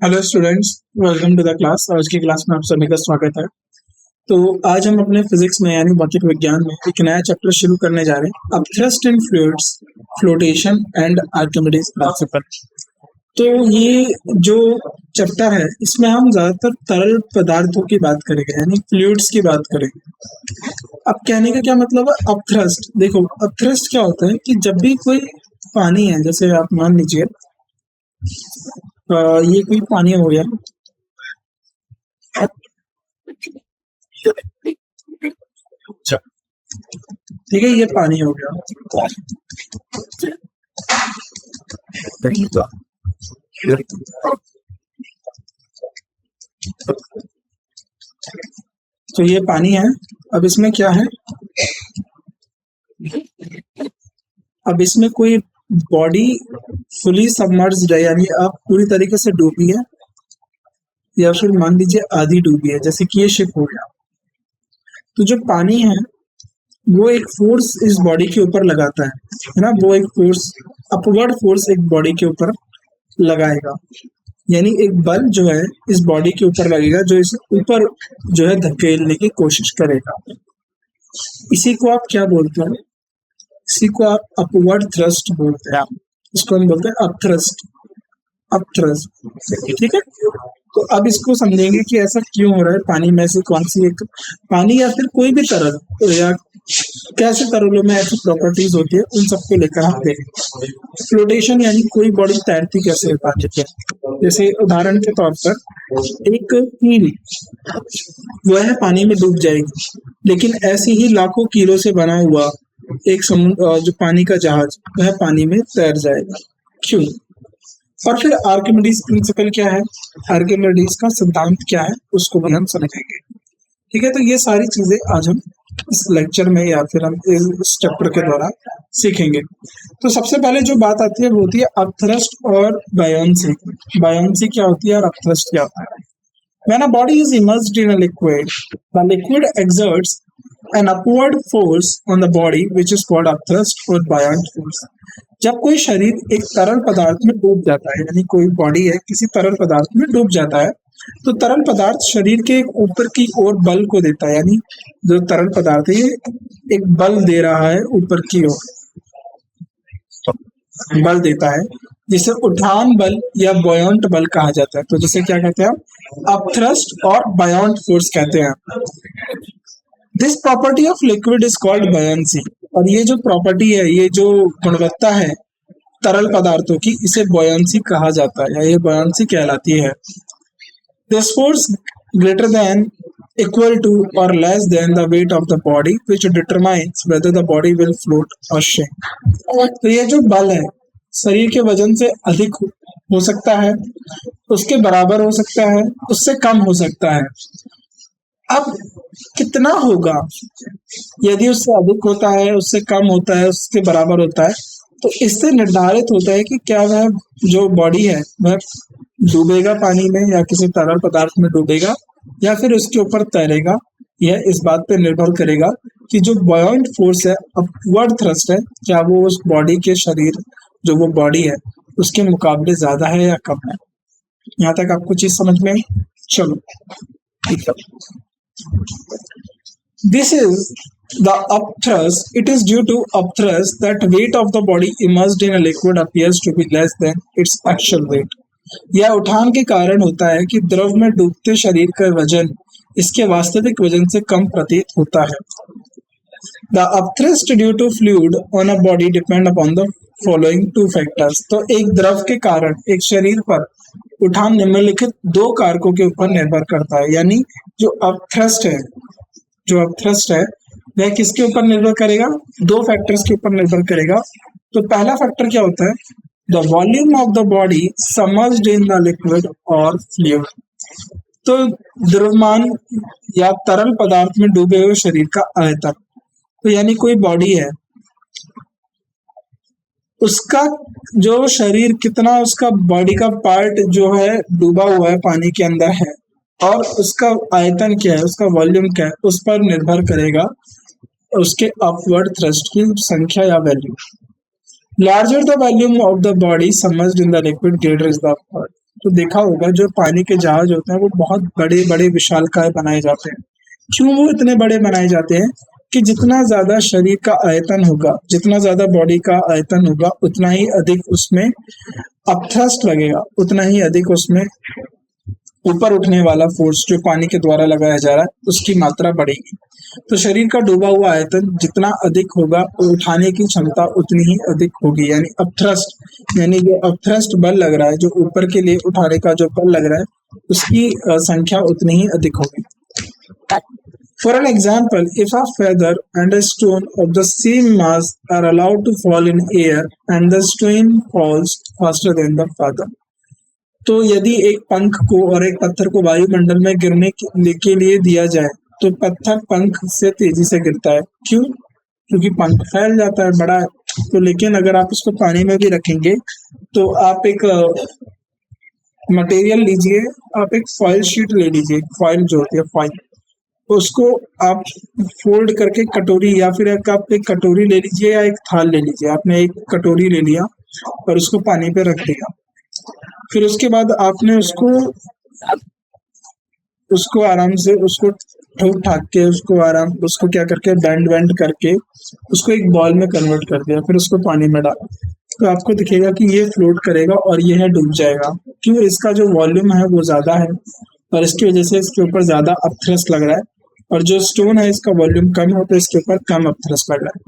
Hello students, welcome to the class. आज की class में आप सभी का स्वागत है। तो आज हम अपने फिजिक्स में यानी भौतिक विज्ञान में एक नया चैप्टर शुरू करने जा रहे हैं, upthrust in fluids, flotation and Archimedes principal. तो ये जो चैप्टर है इसमें हम ज्यादातर तरल पदार्थों की बात करेंगे यानी फ्लूइड्स की बात करेंगे। अब कहने का क्या मतलब है अपथ्रस्ट। देखो अपथ्रस्ट क्या होता है कि जब भी कोई पानी है, जैसे आप मान लीजिए ये कोई पानी हो गया, ठीक है, ये पानी हो गया। तो ये पानी है। अब इसमें क्या है, अब इसमें कोई बॉडी फुली सबमर्ज्ड है यानी अब पूरी तरीके से डूबी है, या फिर मान लीजिए आधी डूबी है, जैसे कि ये शिप हो गया। तो जो पानी है वो एक फोर्स इस बॉडी के ऊपर लगाता है ना, वो एक फोर्स, अपवर्ड फोर्स एक बॉडी के ऊपर लगाएगा, यानी एक बल जो है इस बॉडी के ऊपर लगेगा जो इसे ऊपर जो है धकेलने की कोशिश करेगा। इसी को आप क्या बोलते हैं, इसी को आप अपवर्ड थ्रस्ट बोलते हैं। इसको हम बोलते हैं अपथ्रस्ट, अपथ्रस्ट, ठीक है। तो अब इसको समझेंगे कि ऐसा क्यों हो रहा है। पानी में से कौन सी एक, पानी या फिर कोई भी तरल, तो या कैसे तरलों में ऐसी प्रॉपर्टीज होती है, उन सबको लेकर हम देखेंगे। फ्लोटेशन यानी कोई बॉडी तैरती कैसे है पानी पे। जैसे उदाहरण के तौर पर एक कील वह पानी में डूब जाएगी, लेकिन ऐसे ही लाखों कीलो से बना हुआ एक समुद्र जो पानी का जहाज वह पानी में तैर जाएगा। क्यों? और फिर आर्किमिडीज प्रिंसिपल क्या है, आर्किमिडीज का सिद्धांत क्या है, उसको भी हम समझेंगे। ठीक है, तो ये सारी चीजें आज हम इस लेक्चर में या फिर हम इस चैप्टर के दौरान सीखेंगे। तो सबसे पहले जो बात आती है वो होती है अपथ्रस्ट और बायोन्सी। बायोन्सी क्या होती है और अपथ्रस्ट क्या होता है। When a body is immersed in a liquid, the liquid exerts an upward force on the body which is called upthrust or buoyant force. जब कोई शरीर एक तरल पदार्थ में डूब जाता है, यानी कोई बॉडी है किसी तरल पदार्थ में डूब जाता है, तो तरल पदार्थ शरीर के ऊपर की ओर बल को देता है, यानी जो तरल पदार्थ है ये एक बल दे रहा है, ऊपर की ओर बल देता है, जिसे उठान बल या बॉयंट बल कहा जाता है। तो जिसे क्या कहते हैं, अपथ्रस्ट और बॉयंट फोर्स कहते हैं। This property of liquid is called buoyancy. और ये जो प्रॉपर्टी है, ये जो गुणवत्ता है तरल पदार्थों की, इसे बॉयंसी कहा जाता है या ये बॉयंसी कहलाती है। This force greater than equal to or less than the weight of the body which determines whether the body will float or sink. तो ये जो बल है शरीर के वजन से अधिक हो सकता है, उसके बराबर हो सकता है, उससे कम हो सकता है। अब कितना होगा, यदि उससे अधिक होता है, उससे कम होता है, उसके बराबर होता है, तो इससे निर्धारित होता है कि क्या वह जो बॉडी है वह डूबेगा पानी में या किसी तरल पदार्थ में डूबेगा या फिर उसके ऊपर तैरेगा। यह इस बात पर निर्भर करेगा कि जो बॉयंट फोर्स है, अपवर्ड थ्रस्ट है, क्या वो उस बॉडी के शरीर, जो वो बॉडी है उसके मुकाबले ज्यादा है या कम है। यहाँ तक आपको चीज समझ में आई? चलो ठीक है। This is the upthrust. It is due to upthrust that weight of the body immersed in a liquid appears to be less than its actual weight. यह उठान के कारण होता है कि द्रव में डूबते शरीर का वजन इसके वास्तविक वजन से कम प्रतीत होता है। The upthrust due to fluid on a body depend upon the following two factors. तो एक द्रव के कारण एक शरीर पर उठान निम्नलिखित दो कारकों के ऊपर निर्भर करता है। यानी जो अपथ्रस्ट है, जो अपथ्रस्ट है वह किसके ऊपर निर्भर करेगा, दो फैक्टर्स के ऊपर निर्भर करेगा। तो पहला फैक्टर क्या होता है, the volume of the body submerged in the liquid और फ्लूइड। तो द्रव्यमान या तरल पदार्थ में डूबे हुए शरीर का आयतन। तो यानी कोई बॉडी है, उसका जो शरीर कितना, उसका बॉडी का पार्ट जो है डूबा हुआ है पानी के अंदर है, और उसका आयतन क्या है, उसका वॉल्यूम क्या है, उस पर निर्भर करेगा उसके अपवर्ड थ्रस्ट की संख्या या value. Larger the volume of the body submerged in the liquid, greater is the upward. तो देखा होगा जो पानी के जहाज होते हैं वो बहुत बड़े बड़े विशालकाय बनाए जाते हैं। क्यों वो इतने बड़े बनाए जाते हैं? कि जितना ज्यादा शरीर का आयतन होगा, जितना ज्यादा बॉडी का आयतन होगा, उतना ही अधिक उसमें अपथ्रस्ट लगेगा, उतना ही अधिक उसमें ऊपर उठने वाला फोर्स जो पानी के द्वारा लगाया जा रहा है उसकी मात्रा बढ़ेगी। तो शरीर का डूबा हुआ आयतन जितना अधिक होगा उठाने की क्षमता उतनी ही अधिक होगी, यानी अपथ्रस्ट, यानी जो अपथ्रस्ट बल लग रहा है, जो ऊपर के लिए उठाने का जो बल लग रहा है उसकी संख्या उतनी ही अधिक होगी। For an example, if a feather and a stone of the same mass are allowed to fall in air and the stone falls faster than the feather, तो यदि एक पंख को और एक पत्थर को वायुमंडल में गिरने के लिए दिया जाए तो पत्थर पंख से तेजी से गिरता है। क्यों? क्योंकि पंख फैल जाता है, बड़ा है। तो लेकिन अगर आप उसको पानी में भी रखेंगे तो आप एक मटेरियल लीजिए, आप एक फॉइल शीट ले लीजिए, फॉइल जो होती है फॉइल, उसको आप फोल्ड करके कटोरी, या फिर आप एक कटोरी ले लीजिए या एक थाल ले लीजिए। आपने एक कटोरी ले लिया और उसको पानी पे रख दिया, फिर उसके बाद आपने उसको आराम से उसको ठोक ठाक के उसको क्या करके बैंड करके उसको एक बॉल में कन्वर्ट कर दिया, फिर उसको पानी में डाला, तो आपको दिखेगा कि ये फ्लोट करेगा और ये है डूब जाएगा। क्यों? इसका जो वॉल्यूम है वो ज्यादा है और इसकी वजह से इसके ऊपर ज्यादा अपथ्रस्ट लग रहा है, और जो स्टोन है इसका वॉल्यूम कम है तो इसके ऊपर कम अपथ्रस्ट लग रहा है।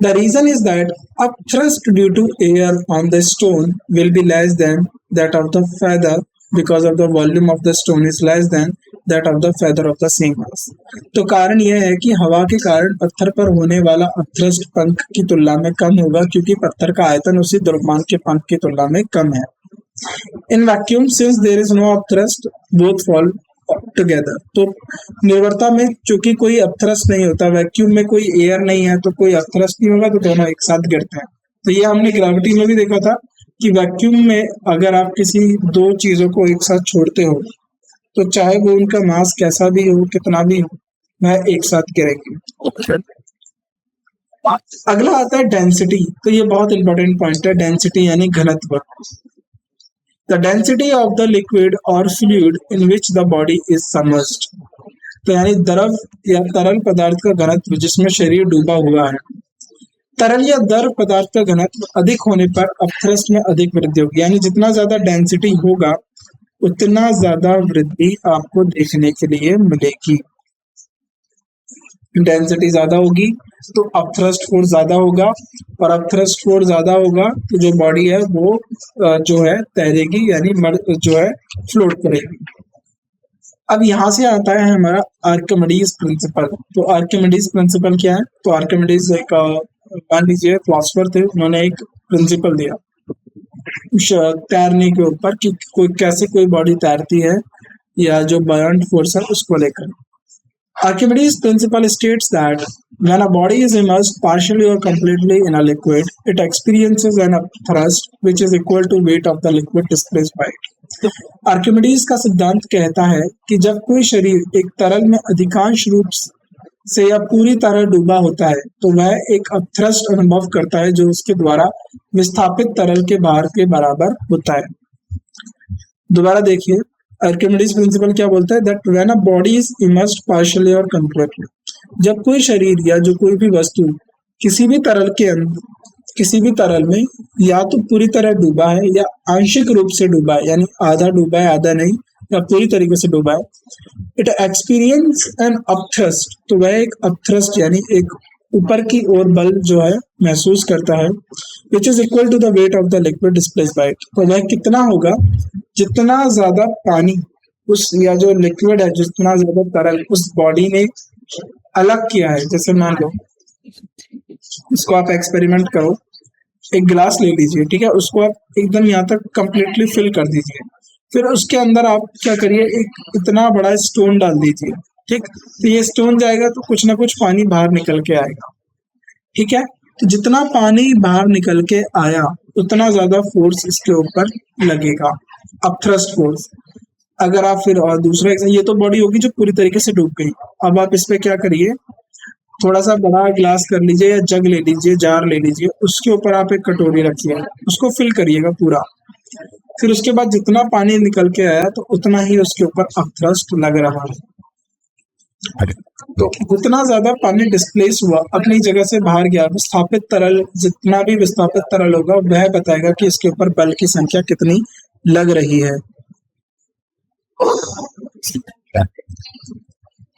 The reason is that upthrust due to air on the stone will be less than that of the feather because of the volume of the stone is less than that of the feather of the same mass. तो कारण यह है कि हवा के कारण पत्थर पर होने वाला अपथ्रस्ट पंख की तुलना में कम होगा, क्योंकि पत्थर का आयतन उसी द्रव्यमान के पंख की तुलना में कम है। In vacuum, since there is no upthrust, both fall together. तो निर्भरता में चूंकि कोई अपथ्रस्ट नहीं होता, वैक्यूम में कोई एयर नहीं है तो कोई अपथ्रस्ट नहीं होगा, तो दोनों एक साथ गिरते हैं। तो ये हमने ग्रेविटी में भी देखा था कि वैक्यूम में अगर आप किसी दो चीजों को एक साथ छोड़ते हो तो चाहे वो उनका मास कैसा भी हो, कितना भी हो, वह एक साथ गिरेगी। अगला आता है डेंसिटी। तो ये बहुत इंपॉर्टेंट पॉइंट है, डेंसिटी यानी घनत्व। The density of the liquid or fluid in which the body is submerged, तो यानी द्रव या तरल पदार्थ का घनत्व जिसमें शरीर डूबा हुआ है। तरल या द्रव पदार्थ का घनत्व अधिक होने पर अपथ्रस्ट में अधिक वृद्धि होगी, यानी जितना ज्यादा डेंसिटी होगा उतना ज्यादा वृद्धि आपको देखने के लिए मिलेगी। डेंसिटी ज्यादा होगी तो अपथ्रस्ट फोर्स ज्यादा होगा, और अपथ्रस्ट फोर्स ज्यादा होगा तो जो बॉडी है वो जो है तैरेगी, यानी जो है फ्लोट करेगी। अब यहाँ से आता है हमारा आर्किमिडीज प्रिंसिपल। तो आर्किमिडीज प्रिंसिपल क्या है? तो आर्किमिडीज एक मान लीजिए फिलोसोफर थे, उन्होंने एक प्रिंसिपल दिया तैरने के ऊपर कि कैसे कोई बॉडी तैरती है, या जो बायोंट फोर्स है उसको लेकर। Archimedes' principle states that when a body is immersed partially or completely in a liquid, it experiences an upthrust which is equal to weight of the liquid displaced by it. Archimedes का सिद्धांत कहता है कि जब कोई शरीर एक तरल में अधिकांश रूप से या पूरी तरह डूबा होता है तो वह एक अपथ्रस्ट अनुभव करता है जो उसके द्वारा विस्थापित तरल के भार के बराबर होता है। दोबारा देखिए, आर्किमिडीज प्रिंसिपल क्या बोलता है? That when a body is immersed partially और कंप्लीटली, जब कोई शरीर या जो कोई भी वस्तु किसी भी तरल में या तो पूरी तरह डूबा है या आंशिक रूप से डूबा है, यानी आधा डूबा है आधा नहीं, या पूरी तरीके से डूबा है, इट एक्सपीरियंस एन अपथ्रस्ट, तो वह एक अपथ्रस्ट यानी एक ऊपर की ओर बल जो है महसूस करता है, which is equal to the weight of the liquid displaced by it. तो वह कितना होगा? जितना ज्यादा पानी उस या जो लिक्विड है, जितना ज्यादा तरल उस बॉडी ने अलग किया है। जैसे मान लो इसको आप एक्सपेरिमेंट करो, एक गिलास ले लीजिए, ठीक है, उसको आप एकदम यहाँ तक कंप्लीटली फिल कर दीजिए, फिर उसके अंदर आप क्या करिए, एक इतना बड़ा स्टोन डाल दीजिए, ठीक। तो ये स्टोन जाएगा तो कुछ ना कुछ पानी बाहर निकल के आएगा, ठीक है। तो जितना पानी बाहर निकल के आया उतना ज्यादा फोर्स इसके ऊपर लगेगा, अपथ्रस्ट फोर्स। अगर आप फिर और दूसरा ये तो बॉडी होगी जो पूरी तरीके से डूब गई। अब आप इस पे क्या करिए, थोड़ा सा बड़ा ग्लास कर लीजिए या जग ले लीजिए, जार ले लीजिए, उसके ऊपर आप एक कटोरी रखिए, उसको फिल करिएगा पूरा। फिर उसके बाद जितना पानी निकल के आया तो उतना ही उसके ऊपर अब थ्रस्ट लग रहा है। तो जितना ज्यादा पानी डिस्प्लेस हुआ, अपनी जगह से बाहर गया, विस्थापित तरल जितना भी विस्थापित तरल होगा वह बताएगा कि इसके ऊपर बल की संख्या कितनी लग रही है।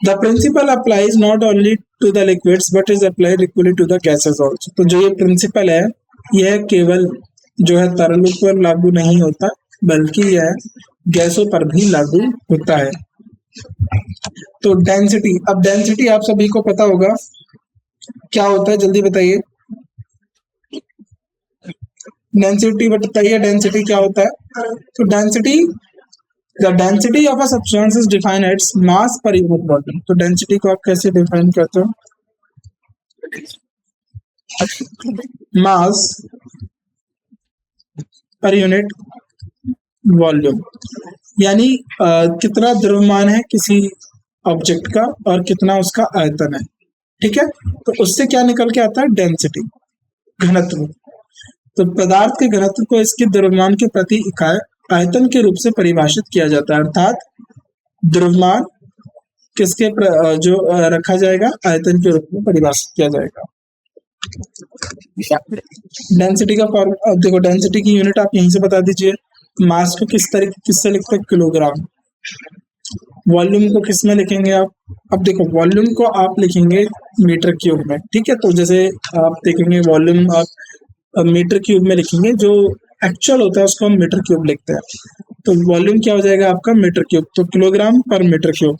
The principle applies not only to the liquids but is applied equally to the gases also। तो जो ये प्रिंसिपल है यह केवल जो है तरलों पर लागू नहीं होता बल्कि यह गैसों पर भी लागू होता है। तो डेंसिटी, अब डेंसिटी आप सभी को पता होगा क्या होता है, जल्दी बताइए। डेंसिटी बताइए, डेंसिटी क्या होता है? तो density, the density of a substance is defined its mass per unit volume. तो डेंसिटी को आप कैसे डिफाइन करते हो? मास पर यूनिट वॉल्यूम, यानी कितना द्रव्यमान है किसी ऑब्जेक्ट का और कितना उसका आयतन है। ठीक है, तो उससे क्या निकल के आता है? डेंसिटी, घनत्व। तो पदार्थ के घनत्व को इसके द्रव्यमान के प्रति इकाई आयतन के रूप से परिभाषित किया जाता है, अर्थात द्रव्यमान किसके जो रखा जाएगा आयतन के रूप में परिभाषित किया जाएगा। डेंसिटी का फॉर्मूला देखो, डेंसिटी की यूनिट आप यहीं से बता दीजिए। मास को किससे लिखते हैं? किलोग्राम। वॉल्यूम को किस में लिखेंगे आप? अब देखो, वॉल्यूम को आप लिखेंगे मीटर क्यूब में। ठीक है, तो जैसे आप देखेंगे वॉल्यूम आप मीटर क्यूब में लिखेंगे, जो एक्चुअल होता है उसको हम मीटर क्यूब लिखते हैं। तो वॉल्यूम क्या हो जाएगा आपका? Metre cube. तो किलोग्राम पर मीटर क्यूब।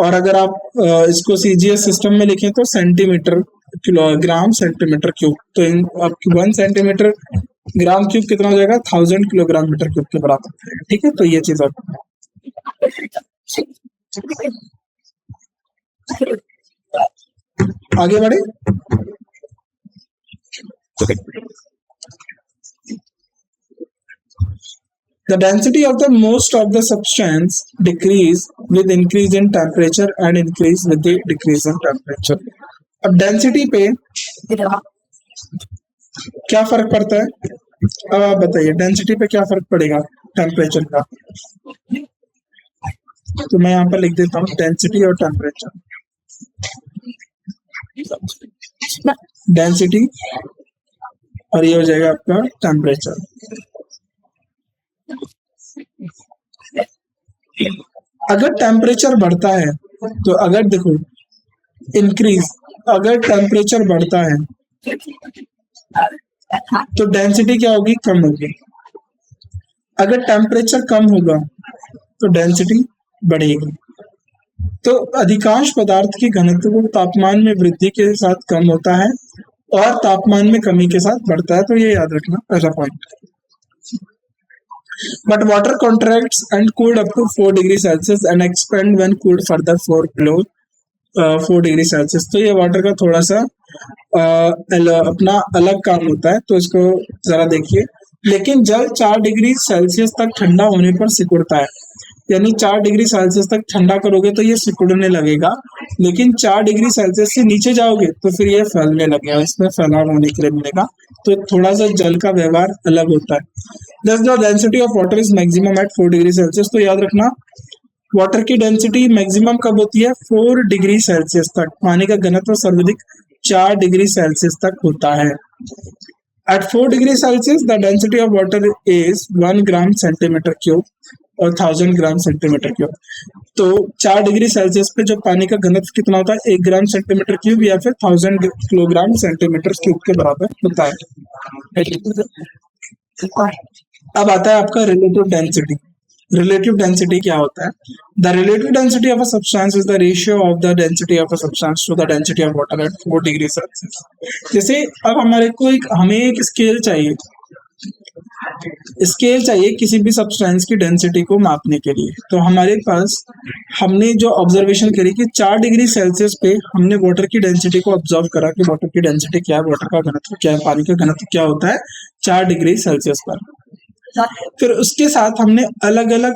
और अगर आप इसको सीजीएस सिस्टम में लिखें तो सेंटीमीटर किलोग्राम सेंटीमीटर क्यूब। तो आपकी 1 सेंटीमीटर ग्राम क्यूब कितना हो जाएगा? 1000 किलोग्राम मीटर क्यूब के बराबर। ठीक है, तो ये चीज आप आगे बढ़े। The density of the most of the substance decrease with increase in temperature and increase with the decrease in temperature। अब डेंसिटी पे क्या फर्क पड़ता है? अब आप बताइए डेंसिटी पे क्या फर्क पड़ेगा टेम्परेचर का? तो मैं यहाँ पर लिख देता हूँ डेंसिटी और टेम्परेचर। डेंसिटी और ये हो जाएगा आपका टेम्परेचर। अगर टेम्परेचर बढ़ता है तो अगर देखो इंक्रीज, अगर टेम्परेचर बढ़ता है तो डेंसिटी क्या होगी? कम होगी। अगर टेम्परेचर कम होगा तो डेंसिटी बढ़ेगी। तो अधिकांश पदार्थ की घनत्व तापमान में वृद्धि के साथ कम होता है और तापमान में कमी के साथ बढ़ता है। तो ये याद रखना पहला point. But water contracts and cooled up to 4 degree Celsius and expand when cooled further 4 degree Celsius. तो ये वाटर का थोड़ा सा अपना अलग काम होता है, तो इसको जरा देखिए। लेकिन जल 4 डिग्री सेल्सियस तक ठंडा होने पर सिकुड़ता है, यानी 4 डिग्री सेल्सियस तक ठंडा करोगे तो ये सिकुड़ने लगेगा, लेकिन 4 डिग्री सेल्सियस से नीचे जाओगे तो फिर ये फैलने लगेगा, इसमें फैलाव होने के लिए मिलेगा। तो थोड़ा सा जल का व्यवहार अलग होता है। Thus the density of water is maximum at 4 degree Celsius. तो याद रखना वाटर की डेंसिटी मैक्सिमम कब होती है? 4 डिग्री सेल्सियस तक। पानी का घनत्व सर्वाधिक 4 डिग्री सेल्सियस तक होता है। At 4 degree Celsius the density of water is 1 gram centimetre cube और 1000 ग्राम सेंटीमीटर क्यूब। तो 4 डिग्री सेल्सियस पे जो पानी का घनत्व कितना होता है? 1 ग्राम सेंटीमीटर क्यूब या फिर 1000 किलोग्राम सेंटीमीटर क्यूब के बराबर होता है। अब आता है आपका रिलेटिव डेंसिटी। रिलेटिव डेंसिटी क्या होता है? The relative density of a substance is the ratio of the density of a substance to the density of water at 4 degree Celsius. जैसे अब हमें एक स्केल चाहिए, स्केल चाहिए किसी भी सब्सटेंस की डेंसिटी को मापने के लिए। तो हमारे पास हमने जो ऑब्जर्वेशन करी कि 4 डिग्री सेल्सियस पे हमने वाटर की डेंसिटी को ऑब्जर्व करा कि वाटर की डेंसिटी क्या है, वाटर का घनत्व क्या है, पानी का घनत्व क्या होता है 4 डिग्री सेल्सियस पर। फिर उसके साथ हमने अलग अलग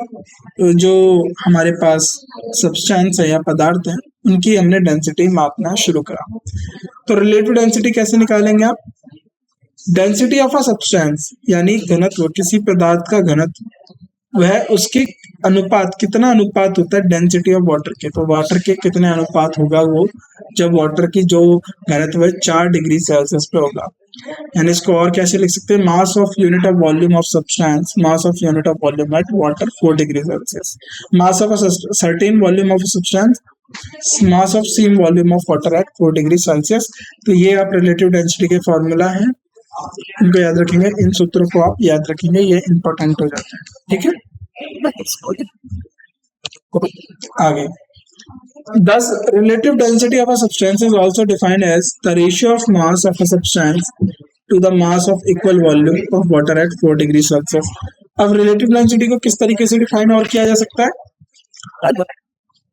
जो हमारे पास सब्सटेंस है या पदार्थ है उनकी हमने डेंसिटी मापना शुरू करा। तो रिलेटिव डेंसिटी कैसे निकालेंगे आप? डेंसिटी ऑफ अ सब्सटेंस यानी घनत्व, किसी पदार्थ का घनत्व वह उसके अनुपात, कितना अनुपात होता है डेंसिटी ऑफ वाटर के, तो वाटर के कितने अनुपात होगा वो, जब वाटर की जो घनत्व है 4 डिग्री सेल्सियस पे होगा। यानी इसको और कैसे लिख सकते हैं, mass of unit of volume of substance, mass of unit of volume at water 4 degree Celsius, mass of a certain volume of substance, mass of same volume of water at 4 degree Celsius. तो ये आप relative density के formula हैं, इनको याद रखेंगे, इन सूत्रों को आप याद रखेंगे, ये इंपॉर्टेंट हो जाता है। ठीक है, आगे thus relative density of a substance is also defined as the ratio of mass of a substance to the mass of equal volume of water at 4 degree Celsius. अब रिलेटिव डेंसिटी को किस तरीके से डिफाइन और किया जा सकता है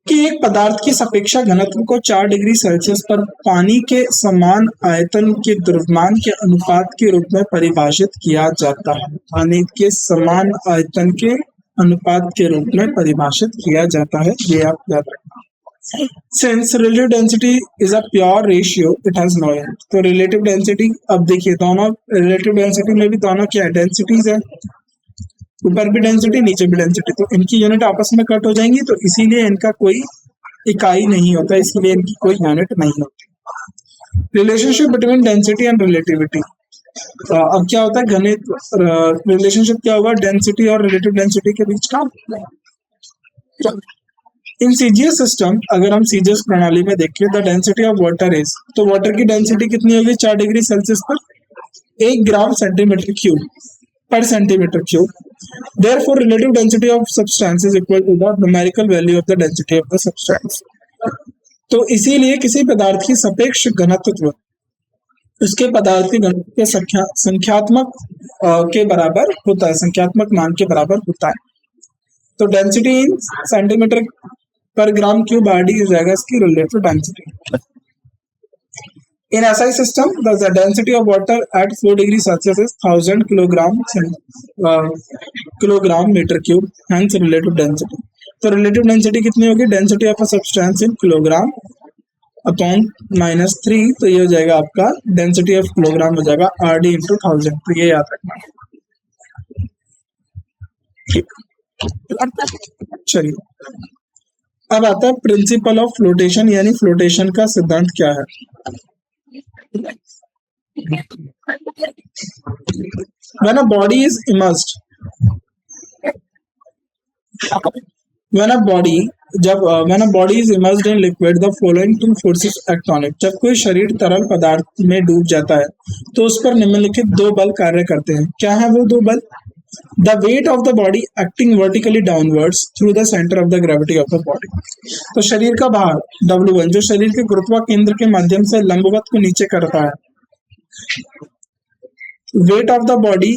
कि एक पदार्थ की सापेक्षा घनत्व को 4 डिग्री सेल्सियस पर पानी के समान आयतन के द्रव्यमान के अनुपात के रूप में परिभाषित किया जाता है। पानी के समान आयतन के अनुपात के रूप में परिभाषित किया जाता है, ये आप याद रखना। Since relative density is a pure ratio, it has no end. तो relative density, अब देखिए दोनों relative density में भी दोनों क्या है, densities है, ऊपर भी डेंसिटी नीचे भी डेंसिटी, तो इनकी यूनिट आपस में कट हो जाएंगी, तो इसीलिए इनका कोई इकाई नहीं होता, इसलिए इनकी कोई यूनिट नहीं होती। Relationship between density and relativity, अब क्या होता है गणित, रिलेशनशिप क्या होगा डेंसिटी और रिलेटिव डेंसिटी के बीच का। इन सीजीएस सिस्टम, अगर हम सीजीएस प्रणाली में देखें, the density of water is, तो वाटर की डेंसिटी कितनी होगी 4 डिग्री सेल्सियस पर 1 gram centimetre cube per centimeter cube. Therefore, relative density of substance is equal to the numerical value of the density of the substance. तो इसीलिए किसी पदार्थ की सापेक्ष घनत्व उसके पदार्थ के घनत्व के संख्यात्मक के बराबर होता है, संख्यात्मक मान के बराबर होता है। तो डेंसिटी इन सेंटीमीटर पर ग्राम क्यूब आरडी हो जाएगा इसकी relative density. In SI system, the density of water at 4 degrees Celsius is 1000 kilogram meter cube, hence relative density. तो relative density कितनी होगी, density of a substance in kilogram upon -3, तो ये हो जाएगा आपका density of kilogram हो जाएगा RD into 1000, तो ये याद रखना। चलिए अब आता है प्रिंसिपल ऑफ फ्लोटेशन, यानी फ्लोटेशन का सिद्धांत क्या है। When a body is immersed, when a body is immersed in liquid, the following two forces act on it. जब कोई शरीर तरल पदार्थ में डूब जाता है तो उस पर निम्नलिखित 2 बल कार्य करते हैं। क्या है वो 2 बल? The weight of the body acting vertically downwards through the center of the gravity of the body. तो शरीर का भार W1 जो शरीर के गुरुत्वाकेंद्र के माध्यम से लंबवत को नीचे करता है। Wait of the body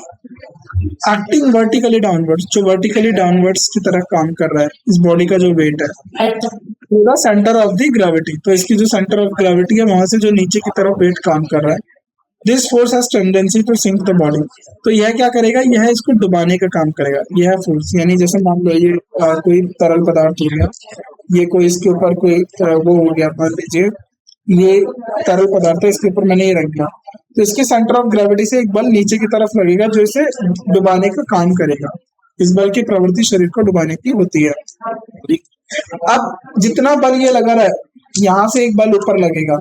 acting vertically downwards, जो वर्टिकली डाउनवर्ड्स की तरह काम कर रहा है, इस बॉडी का जो वेट है through the centre of the gravity, तो इसकी जो सेंटर ऑफ ग्रेविटी है वहां से जो नीचे की तरफ वेट काम कर रहा है। This force has tendency to sink the body, तो यह क्या करेगा, यह इसको डुबाने का काम करेगा। यह फोर्स यानी जैसे मान लो ये कोई तरल पदार्थ हो गया, ये कोई इसके ऊपर कोई वो हो गया, मान लीजिए ये तरल पदार्थ है, इसके ऊपर मैंने ये रख दिया, तो इसके सेंटर ऑफ ग्रेविटी से एक बल नीचे की तरफ लगेगा जो इसे डुबाने का काम करेगा। इस बल की प्रवृत्ति शरीर को डुबाने की होती है। अब जितना बल ये लगा रहा है, यहाँ से एक बल ऊपर लगेगा,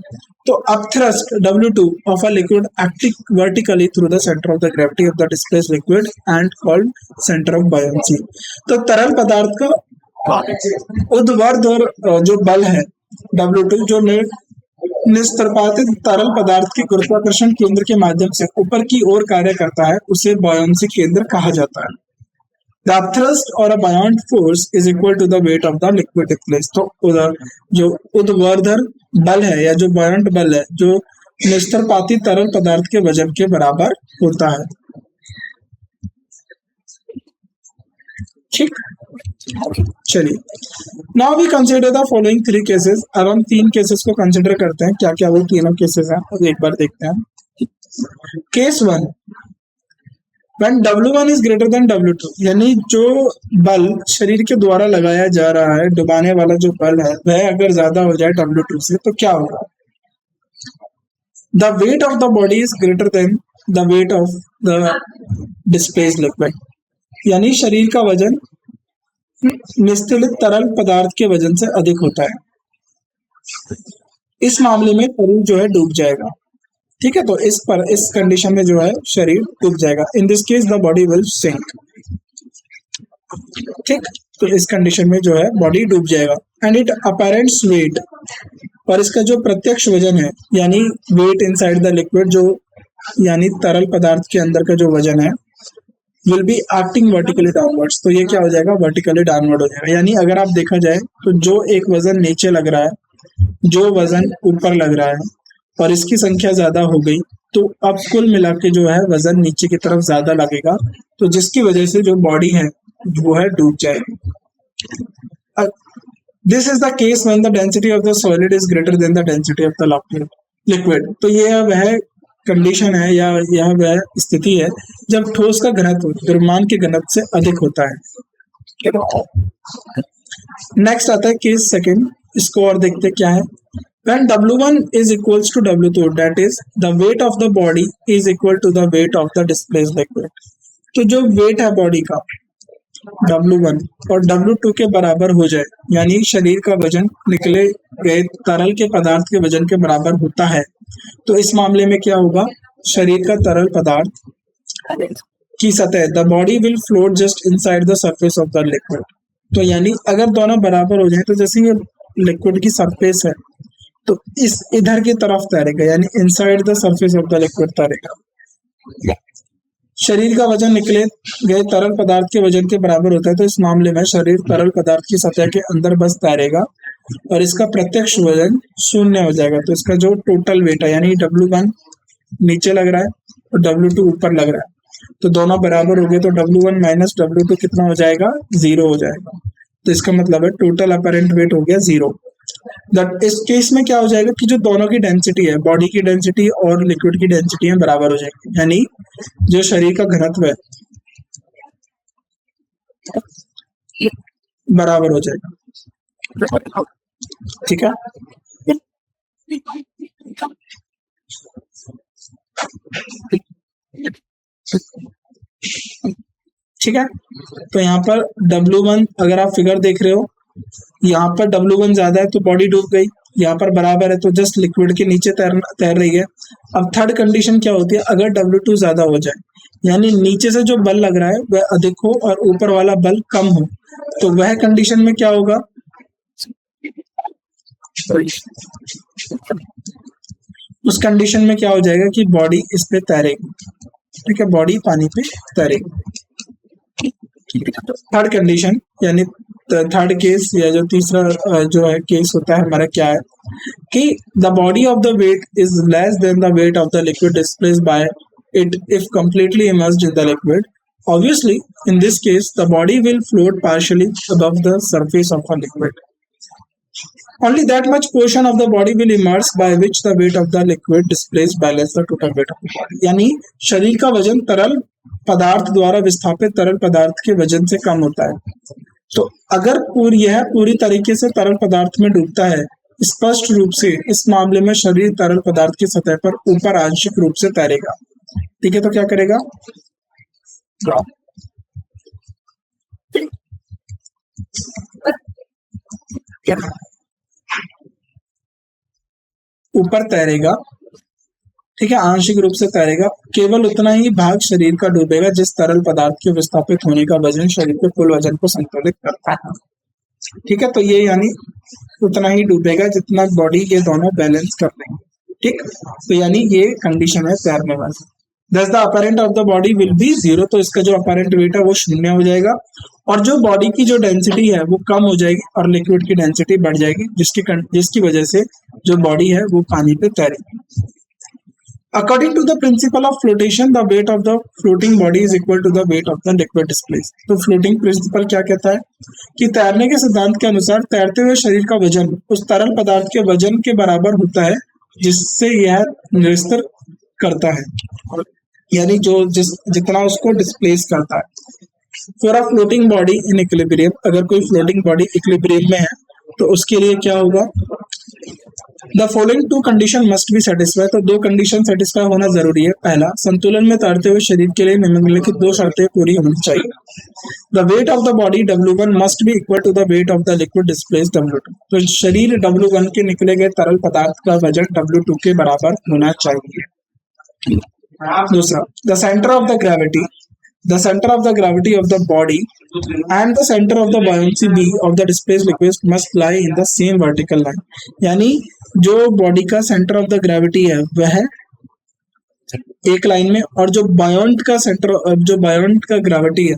तो अब thrust W2 of a liquid acting vertically through the center of the gravity of the displaced liquid and called center of buoyancy। तो तरल पदार्थ का ऊर्ध्वाधर जो बल है W2 जो निस्त्रपातित तरल पदार्थ के गुरुत्वाकर्षण केंद्र के माध्यम से ऊपर की ओर कार्य करता है, उसे buoyancy केंद्र कहा जाता है। The thrust or a buoyant force is equal to the weight of the liquid in place। तो जो ऊर्ध्वाधर बल है या जो buoyant बल है जो निस्त्रपाती तरल पदार्थ के वजन के बराबर होता है। ठीक, चलिए now we consider the following 3 cases. अब हम 3 केसेस को कंसिडर करते हैं, क्या क्या वो तीनों केसेस हैं और एक बार देखते हैं। Case 1, when W1 is greater than W2, यानी जो बल शरीर के द्वारा लगाया जा रहा है, डुबाने वाला जो बल है वह अगर ज्यादा हो जाए W2 से, तो क्या होगा। The weight of the body is greater than the weight of the displaced liquid, यानी शरीर का वजन निस्तेलित तरल पदार्थ के वजन से अधिक होता है। इस मामले में शरीर जो है डूब जाएगा। ठीक है, तो इस कंडीशन में जो है शरीर डूब जाएगा। In this case the body will sink. ठीक, तो इस कंडीशन में जो है बॉडी डूब जाएगा। एंड इट अपैरेंट वेट, और इसका जो प्रत्यक्ष वजन है यानी वेट इनसाइड द लिक्विड, जो यानी तरल पदार्थ के अंदर का जो वजन है, will be acting vertically downwards, तो ये क्या हो जाएगा, वर्टिकली डाउनवर्ड हो जाएगा। यानी अगर आप देखा जाए तो जो एक वजन नीचे लग रहा है, जो वजन ऊपर लग रहा है, और इसकी संख्या ज्यादा हो गई, तो अब कुल मिला के जो है वजन नीचे की तरफ ज्यादा लगेगा, तो जिसकी वजह से जो बॉडी है वो है डूब जाएगी। This is the case when the density of the solid is greater than the density of the liquid. तो ये वह कंडीशन है या यह वह स्थिति है जब ठोस का घनत्व द्रव्यमान के घनत्व से अधिक होता है। नेक्स्ट आता है केस सेकंड, इसको और देखते क्या है। When W1 is equals to W2, that is the weight of the body is equal to the weight of the displaced liquid. तो जो वेट है बॉडी का W1 और W2 के बराबर हो जाए, यानी शरीर का वजन निकले गए तरल के पदार्थ के वजन के बराबर होता है, तो इस मामले में क्या होगा, शरीर का तरल पदार्थ की सतह, the body will float just inside the surface of the liquid. तो यानी अगर दोनों बराबर हो जाए तो जैसे ये लिक्विड की सरफेस है तो इस इधर की तरफ तैरेगा, यानी inside the surface of the liquid तैरेगा। शरीर का वजन निकले गए तरल पदार्थ के वजन के बराबर होता है, तो इस मामले में शरीर तरल पदार्थ की सतह के अंदर बस तैरेगा और इसका प्रत्यक्ष वजन शून्य हो जाएगा। तो इसका जो टोटल वेट है, यानी W1 नीचे लग रहा है और W2 ऊपर लग रहा है, तो दोनों बराबर हो गए, तो W1 माइनस W2 कितना हो जाएगा, 0 हो जाएगा। तो इसका मतलब है टोटल अपैरेंट वेट हो गया 0। इस केस में क्या हो जाएगा कि जो दोनों की डेंसिटी है, बॉडी की डेंसिटी और लिक्विड की डेंसिटी है, बराबर हो जाएगी, यानी जो शरीर का घनत्व है बराबर हो जाएगा। ठीक है, ठीक है। तो यहाँ पर W1 अगर आप फिगर देख रहे हो, यहाँ पर W1 ज्यादा है तो बॉडी डूब गई, यहाँ पर बराबर है तो जस्ट लिक्विड के नीचे तैर रही है। अब थर्ड कंडीशन क्या होती है, अगर W2 ज्यादा हो जाए, यानी नीचे से जो बल लग रहा है वह अधिक हो और ऊपर वाला बल कम हो, तो वह कंडीशन में क्या होगा, उस कंडीशन में क्या हो जाएगा कि बॉडी इस पे तैरेगी। ठीक है, बॉडी पानी पे तैरेगी। थर्ड कंडीशन यानी थर्ड केस या जो तीसरा जो है केस होता है हमारा, क्या है कि the body of the weight is less than the weight of the liquid displaced by it if completely immersed in the liquid. Obviously, in this case, the body will float partially above the surface of a liquid. Only that much portion of the body will immerse by which the weight of the liquid displaced balance the total weight of the body. यानी शरीर का वजन तरल पदार्थ द्वारा विस्थापित तरल पदार्थ के वजन से कम होता है। तो अगर पूरी तरीके से तरल पदार्थ में डूबता है, स्पष्ट रूप से इस मामले में शरीर तरल पदार्थ की सतह पर ऊपर आंशिक रूप से तैरेगा। ठीक है, तो क्या करेगा, ऊपर तैरेगा। ठीक है, आंशिक रूप से तैरेगा। केवल उतना ही भाग शरीर का डूबेगा जिस तरल पदार्थ के विस्थापित होने का वजन शरीर के कुल वजन को संतुलित करता है। ठीक है, तो ये यानी उतना ही डूबेगा जितना बॉडी के दोनों बैलेंस कर लेंगे। ठीक, तो यानी ये कंडीशन है तैरने वाली। दस the apparent of the body will be 0, तो इसका जो अपैरेंट वेट है वो 0 हो जाएगा और जो बॉडी की जो डेंसिटी है वो कम हो जाएगी और लिक्विड की डेंसिटी बढ़ जाएगी, जिसकी वजह से जो बॉडी है वो पानी पे तैरेगी। According to the principle of flotation, the weight of the floating body is equal to the weight of the liquid displaced. तो floating principle क्या कहता है कि तैरने के सिद्धांत के अनुसार तैरते हुए शरीर का वजन उस तरल पदार्थ के वजन के बराबर होता है जिससे यह निरस्तर करता है, यानी जितना उसको डिस्प्लेस करता है। For a floating body in equilibrium, अगर कोई फ्लोटिंग बॉडी इक्विलिब्रियम में है तो उसके लिए क्या होगा, the following two condition must be satisfy, तो दो कंडीशन सेटिस्फाई होना जरूरी है। पहला, संतुलन में तैरते हुए शरीर के लिए निम्नलिखित दो शर्तें पूरी होनी चाहिए। The weight of the body W1 must be equal to the weight of the liquid displace W2, तो शरीर W1 के निकले गए तरल पदार्थ का वजन W2 के बराबर होना चाहिए। दूसरा, the centre of the gravity, the center of the gravity of the body and the center of the buoyancy B of the displaced liquid must lie in the same vertical line, यानी जो body का centre of the gravity है वह एक line में, और जो बायोंट का सेंटर, जो बायोंट का ग्रेविटी है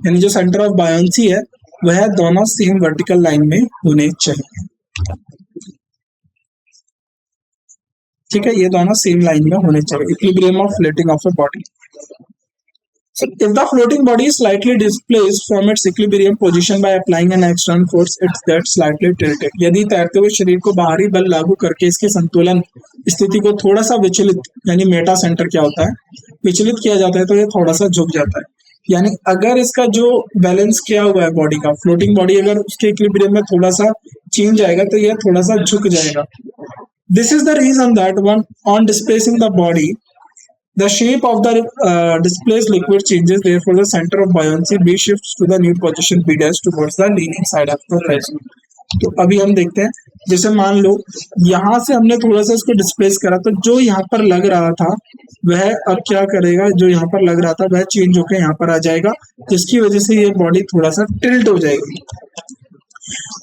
यानी जो सेंटर ऑफ बायोंसी है वह दोनों सेम वर्टिकल लाइन में होने चाहिए। ठीक है, ये दोनों सेम लाइन में होने चाहिए। Equilibrium of floating of a body, so if the floating body is slightly displaced from its equilibrium position by applying an external force, it gets slightly tilted. यदि तैरते हुए शरीर को बाहरी बल लागू करके इसके संतुलन स्थिति को थोड़ा सा विचलित, यानी मेटा सेंटर क्या होता है, विचलित किया जाता है, तो ये थोड़ा सा झुक जाता है। यानी अगर इसका जो बैलेंस किया हुआ है बॉडी का, फ्लोटिंग बॉडी अगर उसके इक्विलिब्रियम में थोड़ा सा चेंज आएगा तो यह थोड़ा सा झुक जाएगा। This is the reason that one on displacing the body the shape of the displaced liquid changes, therefore the center of buoyancy B shifts to the new position B dash towards the leaning side of the vessel। तो अभी हम देखते हैं, जैसे मान लो यहाँ से हमने थोड़ा सा इसको डिस्प्लेस करा, तो जो यहाँ पर लग रहा था वह अब क्या करेगा, जो यहाँ पर लग रहा था वह चेंज होकर यहाँ पर आ जाएगा, जिसकी वजह से ये बॉडी थोड़ा सा टिल्ट हो जाएगी।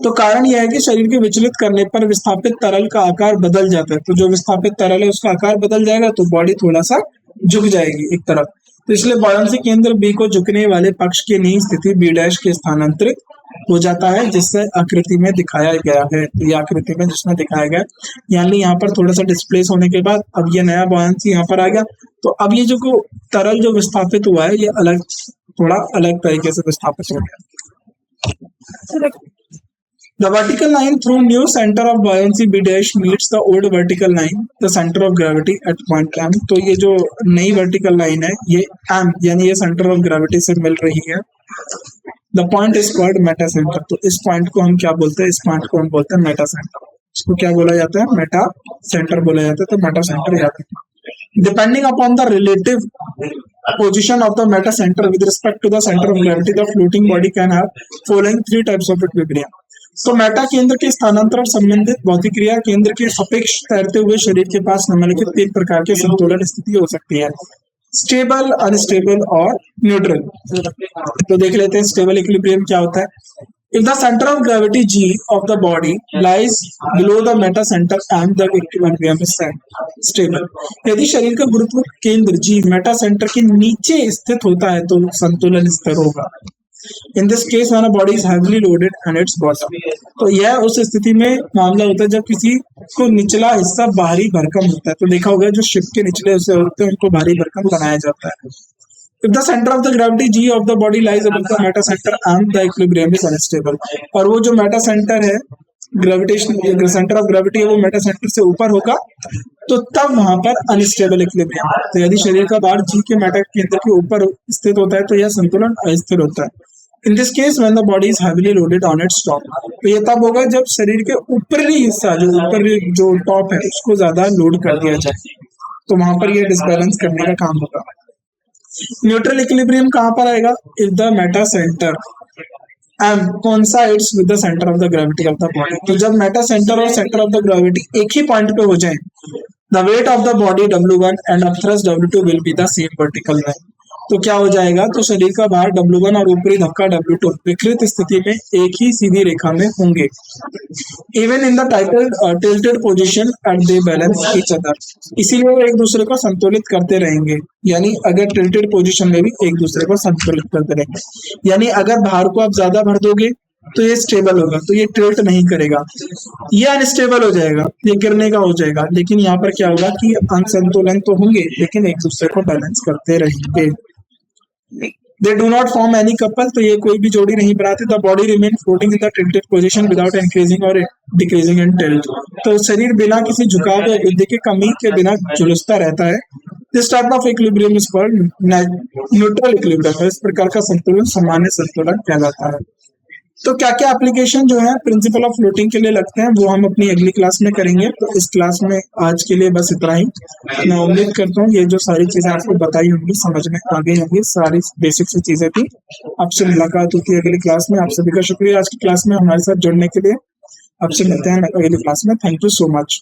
तो कारण यह है कि शरीर के विचलित करने पर विस्थापित तरल का आकार बदल जाता है, तो जो विस्थापित तरल है उसका आकार बदल जाएगा, तो बॉडी थोड़ा सा झुक जाएगी एक तरफ। तो इसलिए बायोंसी केंद्र बी को झुकने वाले पक्ष की नई स्थिति बी डैश के स्थानांतरित हो जाता है, जिससे आकृति में दिखाया गया है। तो ये आकृति में जिसमें दिखाया गया, यानी यहाँ पर थोड़ा सा डिस्प्लेस होने के बाद अब ये नया बायोंसी यहाँ पर आ गया, तो अब ये जो तरल जो विस्थापित हुआ है ये अलग, थोड़ा अलग तरीके से विस्थापित हो गया। The vertical line through new center of buoyancy B dash meets the old vertical line, the center of gravity at point M। तो ये जो नई vertical line है ये M यानी ये center of gravity से मिल रही है। The point is called meta center। तो इस point को हम क्या बोलते हैं, इस point को हम बोलते हैं meta center। इसको क्या बोला जाता है, meta center बोला जाता है। तो meta center याद रखना। Depending upon the relative position of the meta center with respect to the center of gravity, the floating body can have following three types of equilibrium। तो मेटा केंद्र के स्थानांतरण संबंधित भौतिक क्रिया केंद्र के सापेक्ष तैरते हुए शरीर के पास निम्नलिखित तीन प्रकार के संतुलन स्थिति हो सकती है, स्टेबल, अनस्टेबल और न्यूट्रल। तो देख लेते हैं स्टेबल इक्विलिब्रियम क्या होता है। If the centre of gravity G of the body lies below the meta center and the equilibrium is stable। यदि शरीर का गुरुत्व केंद्र G मेटा सेंटर के नीचे स्थित होता है तो संतुलन स्थिर होगा। In this case when a body is heavily loaded and its bottom, तो यह उस स्थिति में मामला होता है जब किसी को निचला हिस्सा भारी भरकम होता है। तो देखा होगा जो शिप के निचले हिस्से होते हैं उनको भारी भरकम बनाया जाता है। If the center of the gravity G of the body lies above the meta center and the equilibrium is unstable, और वो जो मेटा सेंटर है, ग्रेविटेशन सेंटर ऑफ ग्रेविटी है वो मेटा सेंटर से ऊपर होगा, तो तब वहां पर अनस्टेबल इक्विलिब्रियम। तो यदि शरीर का भार G के मेटा केंद्र के ऊपर स्थित होता है तो यह संतुलन अस्थिर होता है। In this case when the body is heavily loaded on its top, तो ये तब होगा जब शरीर के ऊपरी हिस्सा जो ऊपरी जो टॉप है उसको ज्यादा लोड कर दिया जाए, तो वहां पर ये डिसबैलेंस करने का काम होगा। न्यूट्रल इक्विलिब्रियम कहाँ पर आएगा, if the Meta centre M coincides with the center of the gravity of the body। तो जब मेटा सेंटर और सेंटर ऑफ द ग्रेविटी एक ही पॉइंट पे हो जाए, the weight of the body W1 and upthrust W2 will be the same vertical line। तो क्या हो जाएगा, तो शरीर का भार W1 और ऊपरी धक्का W2 विकृत स्थिति में एक ही सीधी रेखा में होंगे। Even in the tilted position and they balance each other, इसीलिए वो एक दूसरे को संतुलित करते रहेंगे। यानी अगर टिल्टेड पोजीशन में भी एक दूसरे को संतुलित करते रहेंगे, यानी अगर भार को आप ज्यादा भर दोगे तो ये स्टेबल होगा, तो ये टिल्ट नहीं करेगा, ये अनस्टेबल हो जाएगा, ये गिरने का हो जाएगा। लेकिन यहाँ पर क्या होगा कि असंतुलन तो होंगे लेकिन एक दूसरे को बैलेंस करते रहेंगे। They do not form any couple, तो ये कोई भी जोड़ी नहीं बनाते। The body remain floating in the tilted position without increasing or decreasing in tilt। तो शरीर बिना किसी झुकाव या वृद्धि के कमी के बिना झुलसता रहता है। This type of equilibrium is called neutral equilibrium। इस प्रकार का संतुलन सामान्य संतुलन कहलाता है। तो क्या क्या एप्लीकेशन जो है प्रिंसिपल ऑफ फ्लोटिंग के लिए लगते हैं वो हम अपनी अगली क्लास में करेंगे। तो इस क्लास में आज के लिए बस इतना ही। मैं उम्मीद करता हूँ ये जो सारी चीजें आपको बताई होंगी समझ में आ गई होंगी, सारी बेसिक सी चीजें थी। आपसे मुलाकात होती है अगली क्लास में। आप सभी का शुक्रिया आज की क्लास में हमारे साथ जुड़ने के लिए। आपसे मिलते हैं अगली क्लास में। Thank you so much.